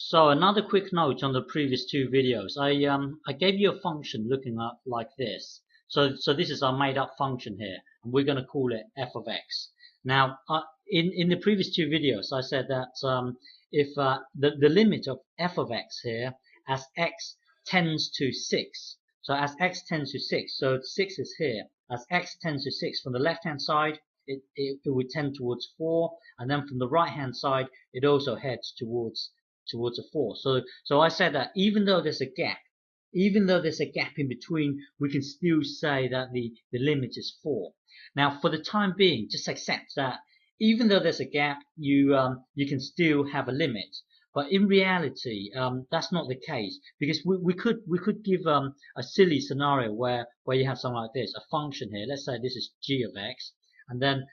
So another quick note on the previous two videos. I gave you a function looking up like this. So this is our made up function here, and we're going to call it f of x. Now, in the previous two videos, I said that if the limit of f of x here as x tends to 6, so as x tends to 6, so 6 is here, as x tends to 6 from the left hand side, it would tend towards 4, and then from the right hand side, it also heads towards a 4. So I said that even though there's a gap in between, we can still say that the limit is 4. Now, for the time being, just accept that even though there's a gap, you can still have a limit. But in reality, that's not the case, because we could give a silly scenario where you have something like this, a function here. Let's say this is g of x, and then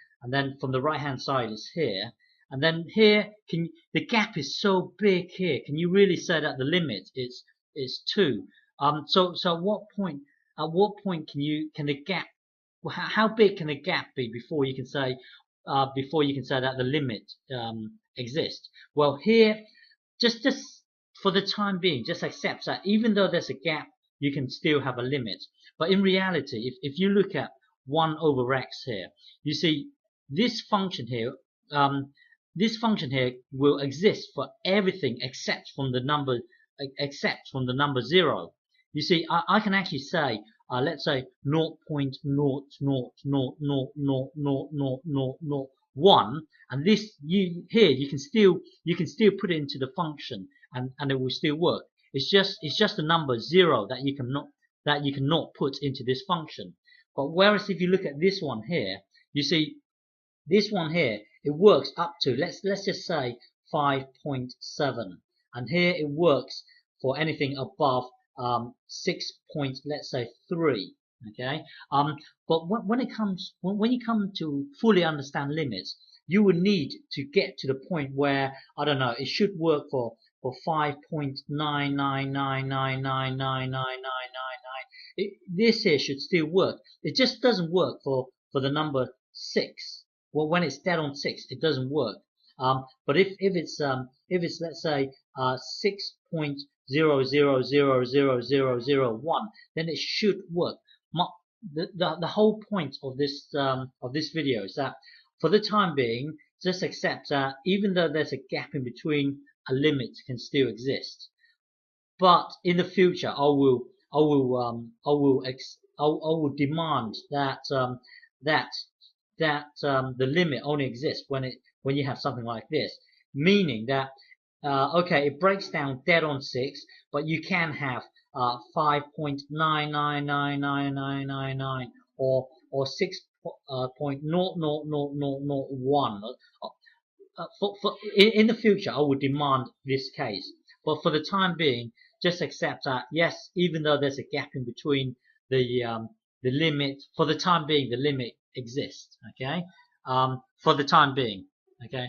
from the right hand side is here. And then here, the gap is so big here. Can you really say that the limit is 2? So at what point can the gap? How big can the gap be before you can say that the limit exists? Well, here, just for the time being, just accept that even though there's a gap, you can still have a limit. But in reality, if you look at 1 over x here, you see this function here. This function here will exist for everything except from the number 0. You see, I can actually say, let's say 0.000000001, and this you can still put it into the function, and it will still work. It's just the number 0 that you cannot put into this function. But whereas if you look at this one here, you see this one here, it works up to, let's just say 5.7, and here it works for anything above 6.3. Okay, but when you come to fully understand limits, you will need to get to the point where, I don't know, it should work for 5.99999999999. This here should still work. It just doesn't work for the number 6. Well, when it's dead on 6, it doesn't work. But if it's let's say 6.0000001, then it should work. The whole point of this video is that for the time being, just accept that even though there's a gap in between, a limit can still exist. But in the future, I will demand that the limit only exists when you have something like this, meaning that okay, it breaks down dead on 6, but you can have 5.9999999 or 6.00001. In the future, I would demand this case. But for the time being, just accept that yes, even though there's a gap in between, the limit, for the time being, the limit exists. Okay, for the time being. Okay.